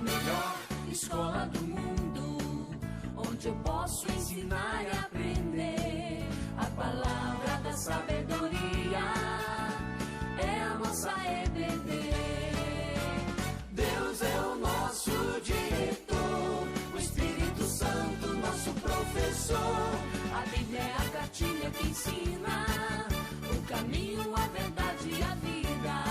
melhor escola do mundo, onde eu posso ensinar e aprender. A palavra da sabedoria é a nossa EBD. Deus é o nosso diretor, o Espírito Santo nosso professor. A Bíblia é a cartilha que ensina o caminho, a verdade e a vida.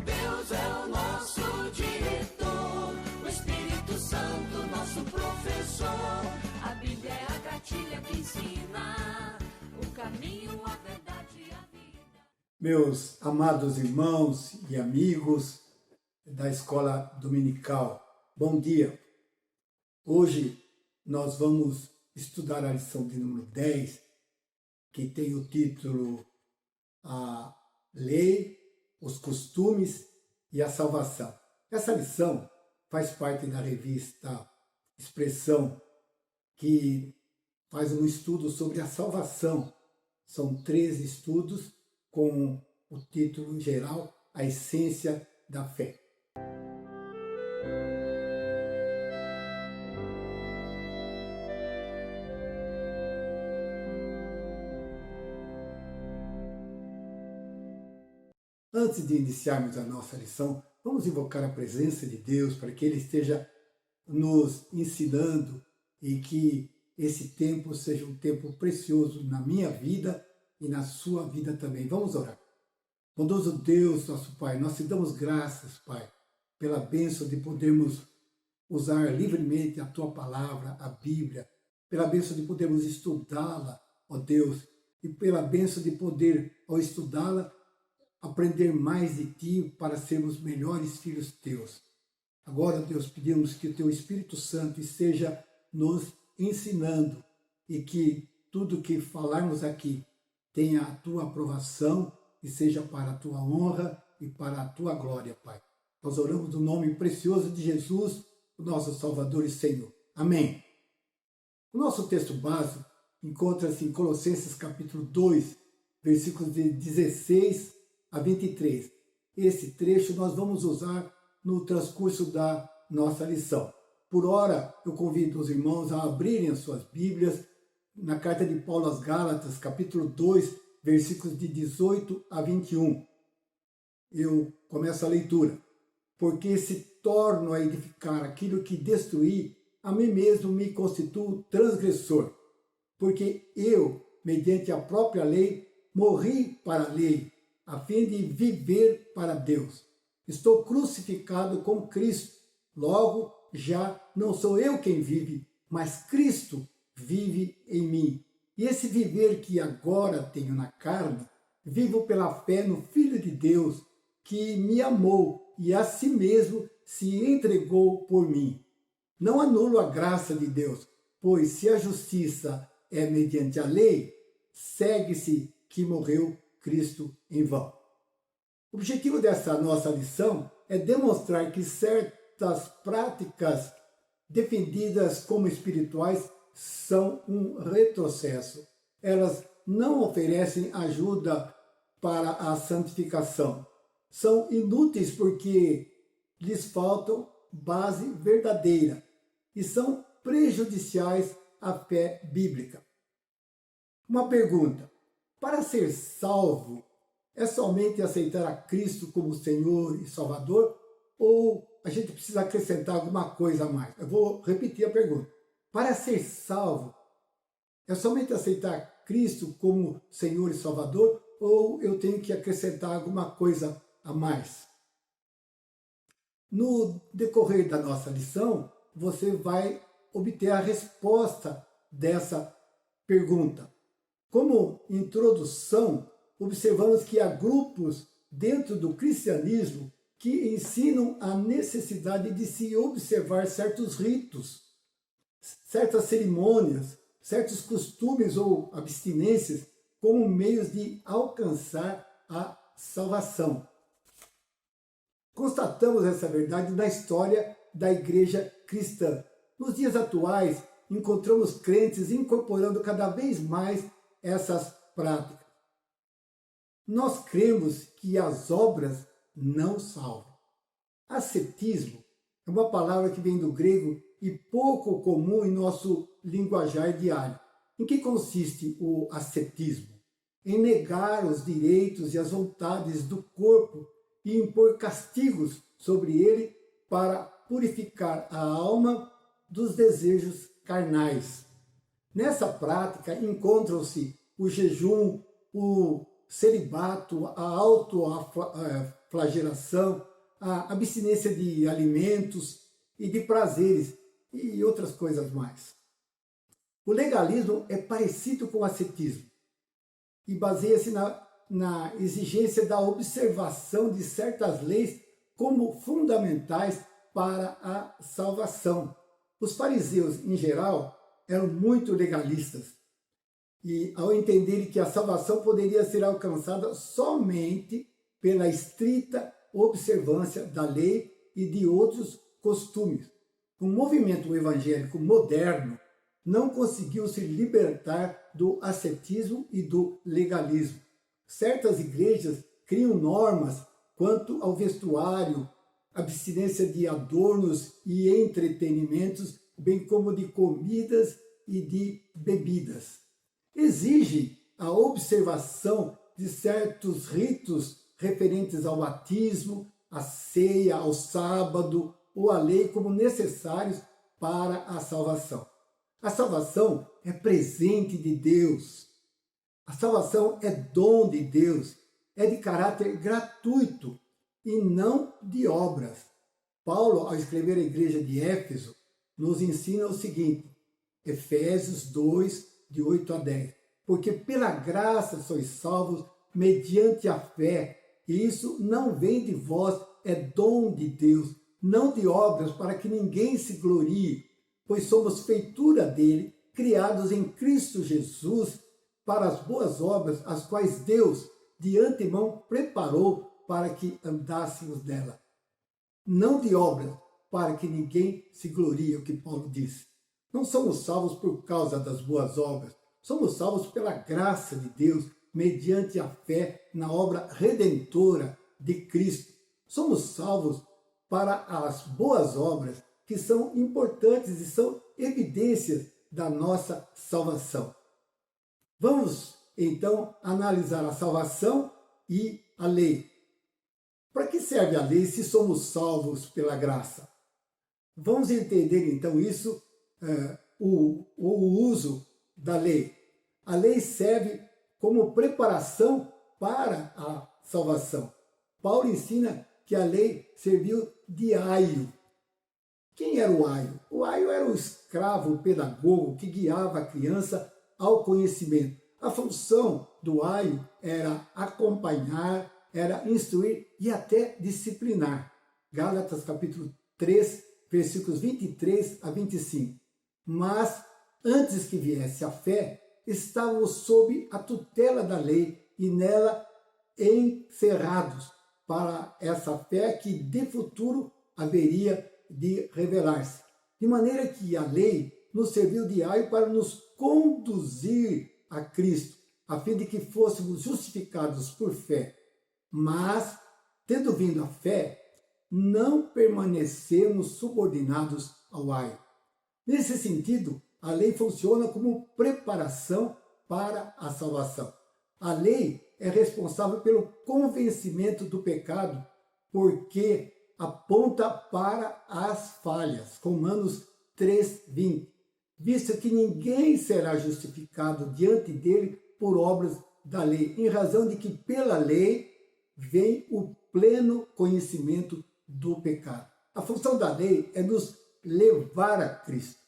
Deus é o nosso diretor, o Espírito Santo nosso professor. A Bíblia é a cartilha que ensina o caminho, a verdade e a vida. Meus amados irmãos e amigos da Escola Dominical, bom dia! Hoje nós vamos estudar a lição de número 10, que tem o título A Lei, os Costumes e a Salvação. Essa lição faz parte da revista Expressão, que faz um estudo sobre a salvação. São 13 estudos com o título geral A Essência da Fé. Antes de iniciarmos a nossa lição, vamos invocar a presença de Deus para que Ele esteja nos ensinando e que esse tempo seja um tempo precioso na minha vida e na sua vida também. Vamos orar. Bondoso Deus, nosso Pai, nós te damos graças, Pai, pela bênção de podermos usar livremente a Tua palavra, a Bíblia, pela bênção de podermos estudá-la, ó Deus, e pela bênção de poder, ao estudá-la, aprender mais de Ti para sermos melhores filhos Teus. Agora, Deus, pedimos que o Teu Espírito Santo esteja nos ensinando e que tudo que falarmos aqui tenha a Tua aprovação e seja para a Tua honra e para a Tua glória, Pai. Nós oramos no nome precioso de Jesus, o nosso Salvador e Senhor. Amém. O nosso texto básico encontra-se em Colossenses capítulo 2, versículos de 16 a 23. Esse trecho nós vamos usar no transcurso da nossa lição. Por ora, eu convido os irmãos a abrirem as suas Bíblias na carta de Paulo aos Gálatas, capítulo 2, versículos de 18 a 21. Eu começo a leitura. Porque se torno a edificar aquilo que destruí, a mim mesmo me constituo transgressor. Porque eu, mediante a própria lei, morri para a lei, a fim de viver para Deus. Estou crucificado com Cristo. Logo, já não sou eu quem vive, mas Cristo vive em mim. E esse viver que agora tenho na carne, vivo pela fé no Filho de Deus, que me amou e a si mesmo se entregou por mim. Não anulo a graça de Deus, pois se a justiça é mediante a lei, segue-se que morreu Cristo em vão. O objetivo dessa nossa lição é demonstrar que certas práticas defendidas como espirituais são um retrocesso. Elas não oferecem ajuda para a santificação. São inúteis porque lhes faltam base verdadeira e são prejudiciais à fé bíblica. Uma pergunta: para ser salvo, é somente aceitar a Cristo como Senhor e Salvador ou a gente precisa acrescentar alguma coisa a mais? Eu vou repetir a pergunta. Para ser salvo, é somente aceitar Cristo como Senhor e Salvador ou eu tenho que acrescentar alguma coisa a mais? No decorrer da nossa lição, você vai obter a resposta dessa pergunta. Como introdução, observamos que há grupos dentro do cristianismo que ensinam a necessidade de se observar certos ritos, certas cerimônias, certos costumes ou abstinências como meios de alcançar a salvação. Constatamos essa verdade na história da igreja cristã. Nos dias atuais, encontramos crentes incorporando cada vez mais essas práticas. Nós cremos que as obras não salvam. Ascetismo É uma palavra que vem do grego e pouco comum em nosso linguajar diário. Em que consiste o ascetismo? Em negar os direitos e as vontades do corpo e impor castigos sobre ele para purificar a alma dos desejos carnais. Nessa prática encontram-se o jejum, o celibato, a autoflagelação, a abstinência de alimentos e de prazeres e outras coisas mais. O legalismo é parecido com o ascetismo e baseia-se na exigência da observação de certas leis como fundamentais para a salvação. Os fariseus, em geral, eram muito legalistas e ao entenderem que a salvação poderia ser alcançada somente pela estrita observância da lei e de outros costumes. O movimento evangélico moderno não conseguiu se libertar do ascetismo e do legalismo. Certas igrejas criam normas quanto ao vestuário, abstinência de adornos e entretenimentos, bem como de comidas e de bebidas. Exige a observação de certos ritos referentes ao batismo, à ceia, ao sábado ou à lei como necessários para a salvação. A salvação é presente de Deus. A salvação é dom de Deus, é de caráter gratuito e não de obras. Paulo, ao escrever à igreja de Éfeso, nos ensina o seguinte, Efésios 2, de 8 a 10. Porque pela graça sois salvos mediante a fé, e isso não vem de vós, é dom de Deus, não de obras para que ninguém se glorie, pois somos feitura dele, criados em Cristo Jesus, para as boas obras, as quais Deus de antemão preparou para que andássemos nela. Não de obras, para que ninguém se glorie, o que Paulo disse. Não somos salvos por causa das boas obras, somos salvos pela graça de Deus, mediante a fé na obra redentora de Cristo. Somos salvos para as boas obras, que são importantes e são evidências da nossa salvação. Vamos, então, analisar a salvação e a lei. Para que serve a lei se somos salvos pela graça? Vamos entender, então, isso, o uso da lei. A lei serve como preparação para a salvação. Paulo ensina que a lei serviu de aio. Quem era o aio? O aio era o escravo pedagogo que guiava a criança ao conhecimento. A função do aio era acompanhar, era instruir e até disciplinar. Gálatas capítulo 3, versículos 23 a 25. Mas, antes que viesse a fé, estávamos sob a tutela da lei e nela encerrados para essa fé que de futuro haveria de revelar-se. De maneira que a lei nos serviu de aio para nos conduzir a Cristo, a fim de que fôssemos justificados por fé. Mas, tendo vindo a fé, não permanecemos subordinados ao aio. Nesse sentido, a lei funciona como preparação para a salvação. A lei é responsável pelo convencimento do pecado, porque aponta para as falhas. Romanos 3:20. Visto que ninguém será justificado diante dele por obras da lei, em razão de que pela lei vem o pleno conhecimento do pecado. A função da lei é nos levar a Cristo.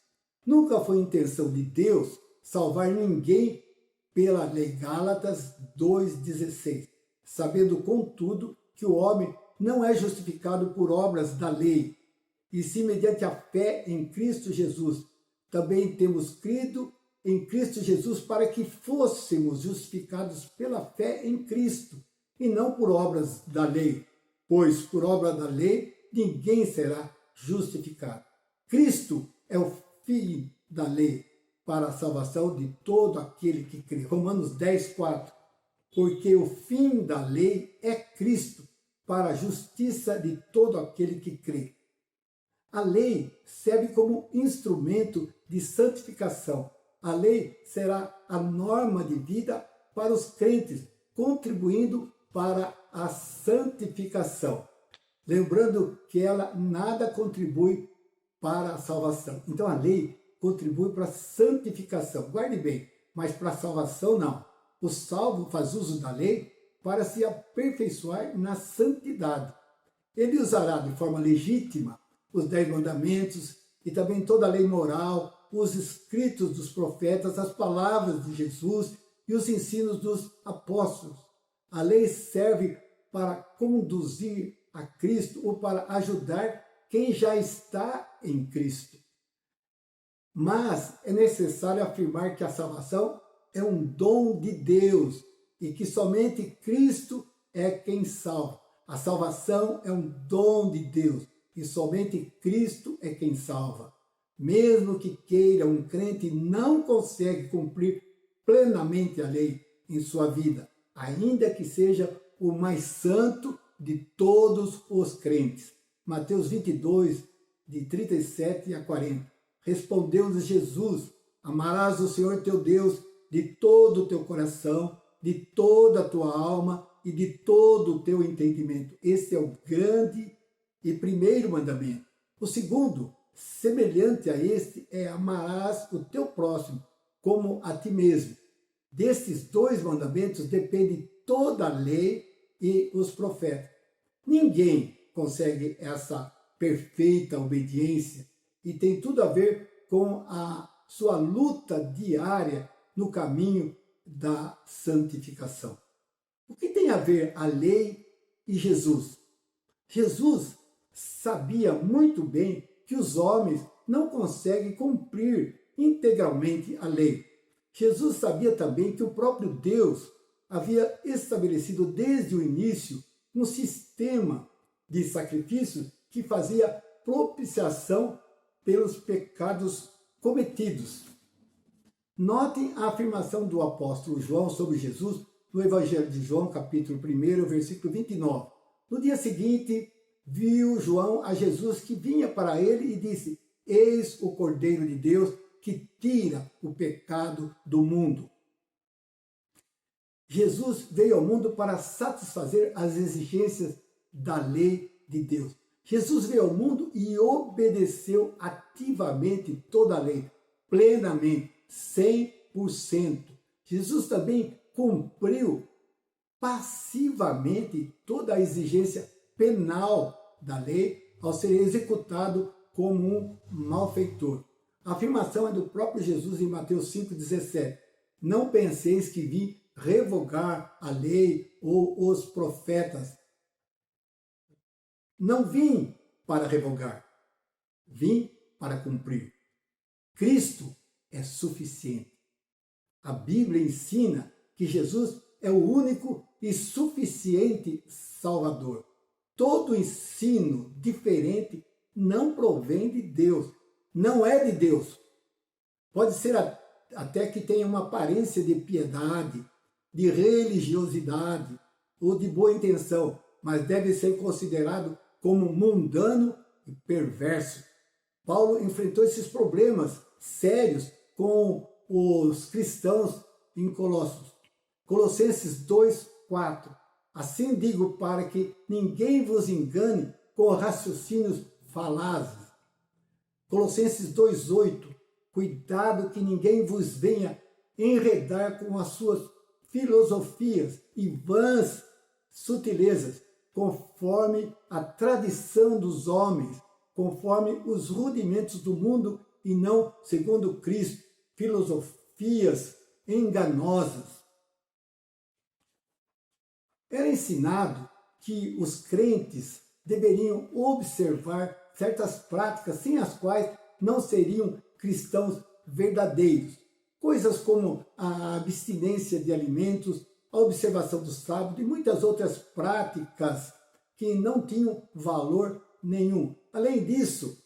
Nunca foi intenção de Deus salvar ninguém pela lei. Gálatas 2,16. Sabendo, contudo, que o homem não é justificado por obras da lei, e sim mediante a fé em Cristo Jesus. Também temos crido em Cristo Jesus para que fôssemos justificados pela fé em Cristo, e não por obras da lei, pois por obra da lei ninguém será justificado. Cristo é o fim da lei para a salvação de todo aquele que crê. Romanos 10:4. Porque o fim da lei é Cristo, para a justiça de todo aquele que crê. A lei serve como instrumento de santificação. A lei será a norma de vida para os crentes, contribuindo para a santificação. Lembrando que ela nada contribui para a salvação. Então a lei contribui para a santificação. Guarde bem, mas para a salvação não. O salvo faz uso da lei para se aperfeiçoar na santidade. Ele usará de forma legítima os 10 mandamentos e também toda a lei moral, os escritos dos profetas, as palavras de Jesus e os ensinos dos apóstolos. A lei serve para conduzir a Cristo ou para ajudar quem já está em Cristo. Mas é necessário afirmar que a salvação é um dom de Deus e que somente Cristo é quem salva. A salvação é um dom de Deus e somente Cristo é quem salva. Mesmo que queira, um crente não consegue cumprir plenamente a lei em sua vida, ainda que seja o mais santo de todos os crentes. Mateus 22, de 37 a 40. Respondeu-lhes Jesus: amarás o Senhor teu Deus de todo o teu coração, de toda a tua alma e de todo o teu entendimento. Esse é o grande e primeiro mandamento. O segundo, semelhante a este, é amarás o teu próximo como a ti mesmo. Destes 2 mandamentos depende toda a lei e os profetas. Ninguém consegue essa perfeita obediência e tem tudo a ver com a sua luta diária no caminho da santificação. O que tem a ver a lei e Jesus? Jesus sabia muito bem que os homens não conseguem cumprir integralmente a lei. Jesus sabia também que o próprio Deus havia estabelecido desde o início um sistema de sacrifícios que fazia propiciação pelos pecados cometidos. Notem a afirmação do apóstolo João sobre Jesus no Evangelho de João, capítulo 1, versículo 29. No dia seguinte, viu João a Jesus que vinha para ele e disse: eis o Cordeiro de Deus que tira o pecado do mundo. Jesus veio ao mundo para satisfazer as exigências da lei de Deus. Jesus veio ao mundo e obedeceu ativamente toda a lei, plenamente, 100%. Jesus também cumpriu passivamente toda a exigência penal da lei ao ser executado como um malfeitor. A afirmação é do próprio Jesus em Mateus 5,17. Não penseis que vim revogar a lei ou os profetas. Não vim para revogar, vim para cumprir. Cristo é suficiente. A Bíblia ensina que Jesus é o único e suficiente Salvador. Todo ensino diferente não provém de Deus, não é de Deus. Pode ser até que tenha uma aparência de piedade, de religiosidade ou de boa intenção, mas deve ser considerado como mundano e perverso. Paulo enfrentou esses problemas sérios com os cristãos em Colossos. Colossenses 2:4. Assim digo, para que ninguém vos engane com raciocínios falazes. Colossenses 2:8. Cuidado que ninguém vos venha enredar com as suas filosofias e vãs sutilezas, conforme a tradição dos homens, conforme os rudimentos do mundo e não segundo Cristo, filosofias enganosas. Era ensinado que os crentes deveriam observar certas práticas sem as quais não seriam cristãos verdadeiros. Coisas como a abstinência de alimentos, a observação do sábado e muitas outras práticas que não tinham valor nenhum. Além disso,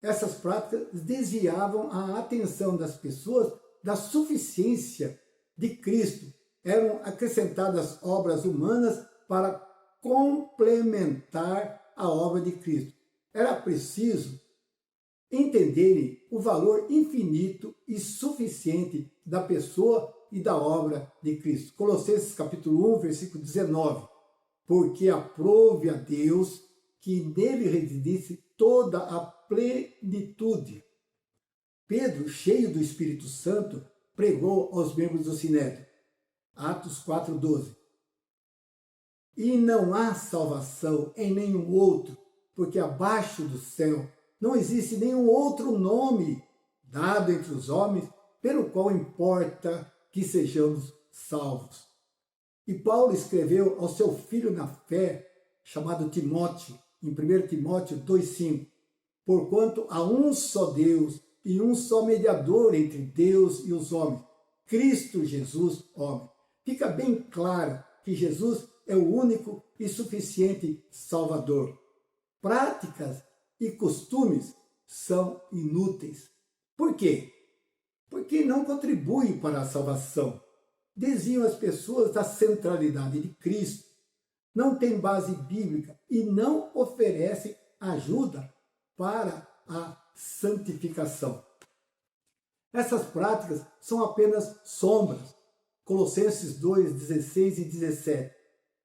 essas práticas desviavam a atenção das pessoas da suficiência de Cristo. Eram acrescentadas obras humanas para complementar a obra de Cristo. Era preciso entenderem o valor infinito e suficiente da pessoa e da obra de Cristo. Colossenses capítulo 1, versículo 19. Porque aprove a Deus que nele residisse toda a plenitude. Pedro, cheio do Espírito Santo, pregou aos membros do Sinédrio. Atos 4:12. E não há salvação em nenhum outro, porque abaixo do céu não existe nenhum outro nome dado entre os homens pelo qual importa que sejamos salvos. E Paulo escreveu ao seu filho na fé, chamado Timóteo, em 1 Timóteo 2,5, porquanto há um só Deus e um só mediador entre Deus e os homens, Cristo Jesus, homem. Fica bem claro que Jesus é o único e suficiente Salvador. Práticas e costumes são inúteis. Por quê? Porque não contribuem para a salvação. Desviam as pessoas da centralidade de Cristo. Não têm base bíblica e não oferecem ajuda para a santificação. Essas práticas são apenas sombras. Colossenses 2, 16 e 17.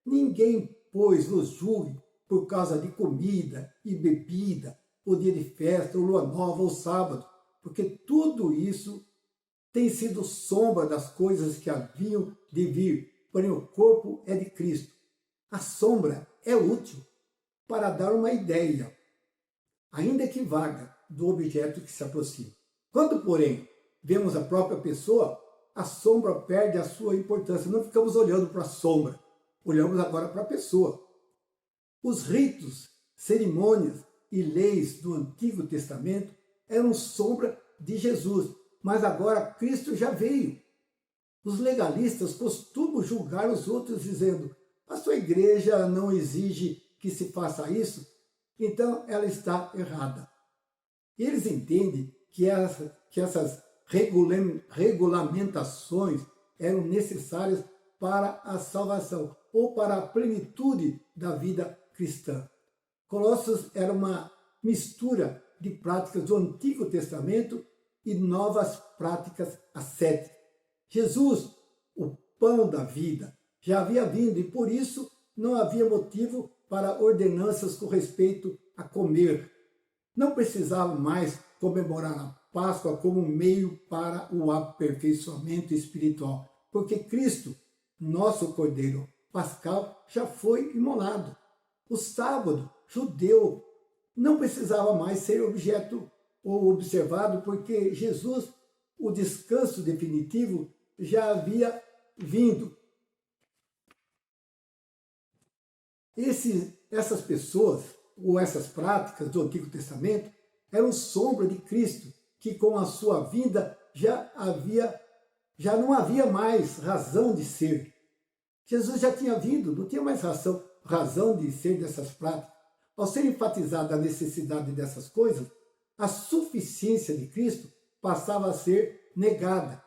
Ninguém, pois, vos julgue por causa de comida e bebida, ou dia de festa, ou lua nova, ou sábado, porque tudo isso tem sido sombra das coisas que haviam de vir, porém o corpo é de Cristo. A sombra é útil para dar uma ideia, ainda que vaga, do objeto que se aproxima. Quando, porém, vemos a própria pessoa, a sombra perde a sua importância. Não ficamos olhando para a sombra, olhamos agora para a pessoa. Os ritos, cerimônias e leis do Antigo Testamento eram sombra de Jesus, mas agora Cristo já veio. Os legalistas costumam julgar os outros dizendo: a sua igreja não exige que se faça isso, então ela está errada. Eles entendem que essas regulamentações eram necessárias para a salvação ou para a plenitude da vida cristã. Colossos era uma mistura de práticas do Antigo Testamento e novas práticas ascéticas. Jesus, o pão da vida, já havia vindo e por isso não havia motivo para ordenanças com respeito a comer. Não precisava mais comemorar a Páscoa como meio para o aperfeiçoamento espiritual, porque Cristo, nosso Cordeiro Pascal, já foi imolado. O sábado judeu não precisava mais ser objeto ou observado, porque Jesus, o descanso definitivo, já havia vindo. Essas pessoas, ou essas práticas do Antigo Testamento, eram sombra de Cristo, que com a sua vinda já não havia mais razão de ser. Jesus já tinha vindo, não tinha mais razão de ser dessas práticas. Ao ser enfatizada a necessidade dessas coisas, a suficiência de Cristo passava a ser negada.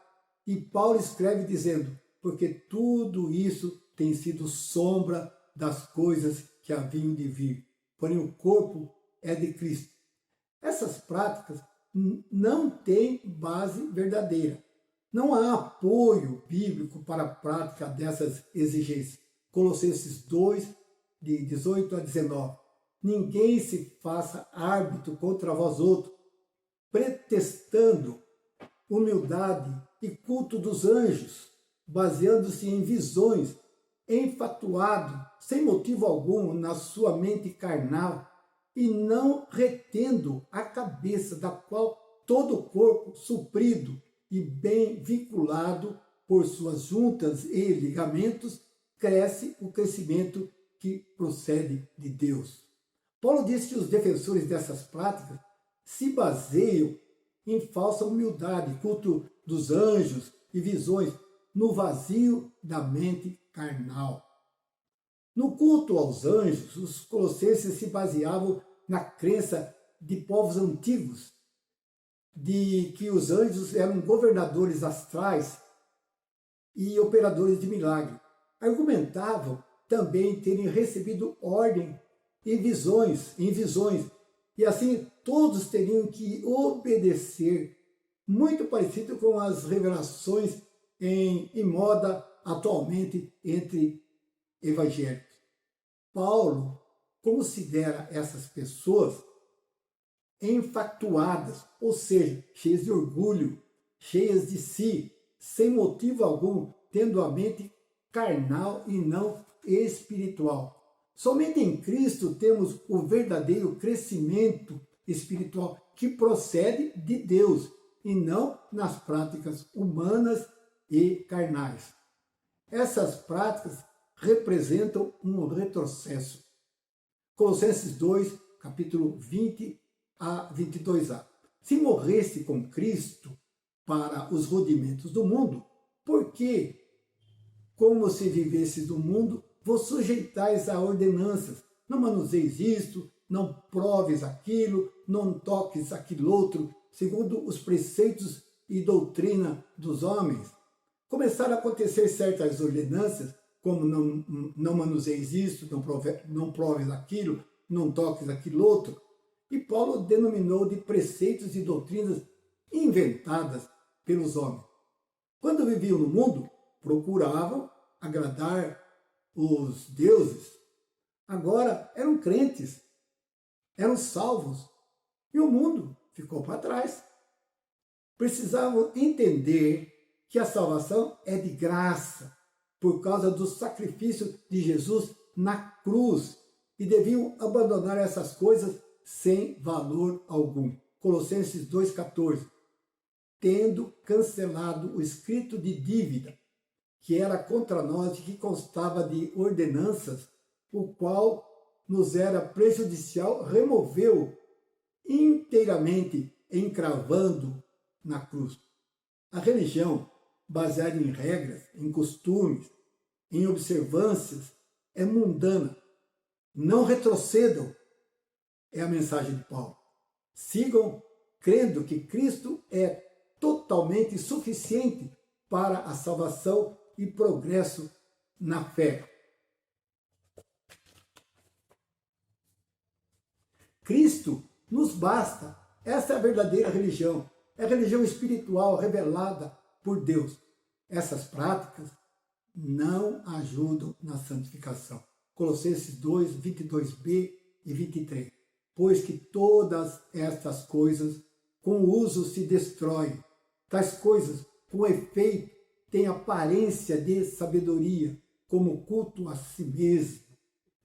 E Paulo escreve dizendo: porque tudo isso tem sido sombra das coisas que haviam de vir, porém o corpo é de Cristo. Essas práticas não têm base verdadeira. Não há apoio bíblico para a prática dessas exigências. Colossenses 2, de 18 a 19. Ninguém se faça árbitro contra vós outros, pretextando humildade e culto dos anjos, baseando-se em visões, enfatuado, sem motivo algum, na sua mente carnal, e não retendo a cabeça, da qual todo o corpo, suprido e bem vinculado por suas juntas e ligamentos, cresce o crescimento que procede de Deus. Paulo diz que os defensores dessas práticas se baseiam em falsa humildade, culto dos anjos e visões, no vazio da mente carnal. No culto aos anjos, os colossenses se baseavam na crença de povos antigos, de que os anjos eram governadores astrais e operadores de milagre. Argumentavam também terem recebido ordem em visões, e assim todos teriam que obedecer, muito parecido com as revelações em moda atualmente entre evangélicos. Paulo considera essas pessoas enfatuadas, ou seja, cheias de orgulho, cheias de si, sem motivo algum, tendo a mente carnal e não espiritual. Somente em Cristo temos o verdadeiro crescimento espiritual que procede de Deus e não nas práticas humanas e carnais. Essas práticas representam um retrocesso. Colossenses 2, capítulo 20 a 22a. Se morreste com Cristo para os rudimentos do mundo, por que, como se vivesses do mundo, vos sujeitais a ordenanças? Não manuseis isto, não proves aquilo, não toques aquilo outro, segundo os preceitos e doutrina dos homens. Começaram a acontecer certas ordenanças, como não manuseis isto, não proves aquilo, não toques aquilo outro, e Paulo denominou de preceitos e doutrinas inventadas pelos homens. Quando viviam no mundo, procuravam agradar os deuses. Agora eram crentes, eram salvos, e o mundo ficou para trás. Precisavam entender que a salvação é de graça, por causa do sacrifício de Jesus na cruz, e deviam abandonar essas coisas sem valor algum. Colossenses 2,14. Tendo cancelado o escrito de dívida, que era contra nós e que constava de ordenanças, o qual nos era prejudicial, removeu inteiramente, encravando na cruz. A religião, baseada em regras, em costumes, em observâncias, é mundana. Não retrocedam, é a mensagem de Paulo. Sigam crendo que Cristo é totalmente suficiente para a salvação e progresso na fé. Cristo nos basta. Essa é a verdadeira religião. É a religião espiritual revelada por Deus. Essas práticas não ajudam na santificação. Colossenses 2, 22b e 23. Pois que todas estas coisas com o uso se destroem. Tais coisas, com efeito, têm aparência de sabedoria, como culto a si mesmo,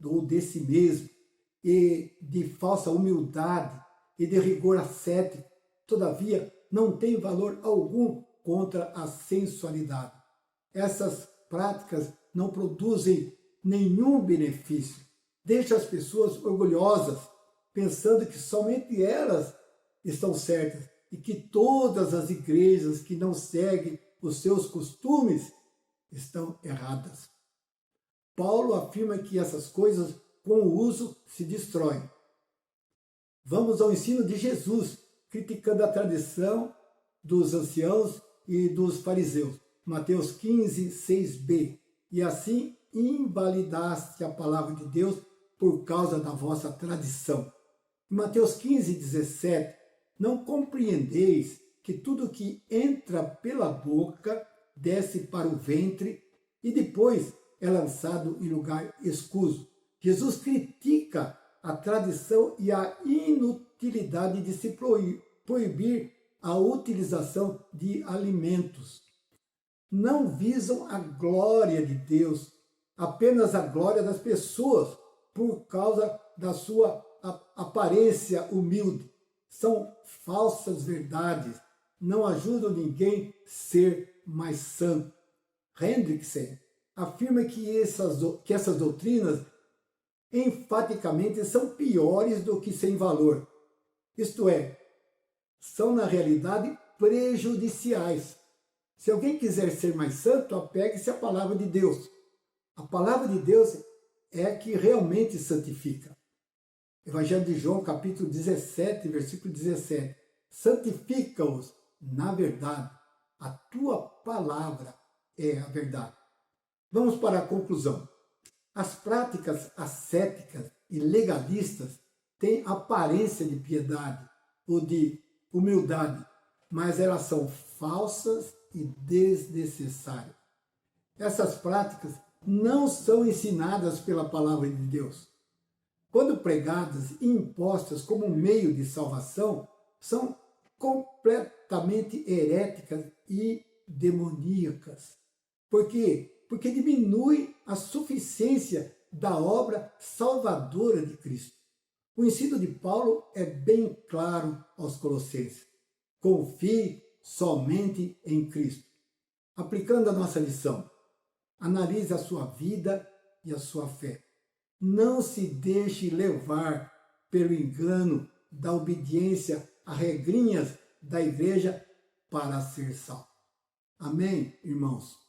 ou de si mesmo, e de falsa humildade, e de rigor ascético. Todavia, não tem valor algum contra a sensualidade. Essas práticas não produzem nenhum benefício. Deixam as pessoas orgulhosas, pensando que somente elas estão certas e que todas as igrejas que não seguem os seus costumes estão erradas. Paulo afirma que essas coisas, com o uso, se destroem. Vamos ao ensino de Jesus, criticando a tradição dos anciãos e dos fariseus. Mateus 15, 6b. E assim invalidaste a palavra de Deus por causa da vossa tradição. Em Mateus 15, 17. Não compreendeis que tudo que entra pela boca desce para o ventre e depois é lançado em lugar escuso. Jesus critica a tradição e a inutilidade de se proibir a utilização de alimentos. Não visam a glória de Deus, apenas a glória das pessoas, por causa da sua aparência humilde. São falsas verdades, não ajudam ninguém a ser mais santo. Hendrickson afirma que essas doutrinas enfaticamente são piores do que sem valor. Isto é, são na realidade prejudiciais. Se alguém quiser ser mais santo, apegue-se à palavra de Deus. A palavra de Deus é que realmente santifica. Evangelho de João, capítulo 17, versículo 17. Santifica-os na verdade. A tua palavra é a verdade. Vamos para a conclusão. As práticas ascéticas e legalistas têm aparência de piedade ou de humildade, mas elas são falsas e desnecessárias. Essas práticas não são ensinadas pela palavra de Deus. Quando pregadas e impostas como um meio de salvação, são completamente heréticas e demoníacas. Por quê? Porque diminui a suficiência da obra salvadora de Cristo. O ensino de Paulo é bem claro aos Colossenses. Confie somente em Cristo. Aplicando a nossa lição, analise a sua vida e a sua fé. Não se deixe levar pelo engano da obediência a regrinhas da igreja para ser salvo. Amém, irmãos?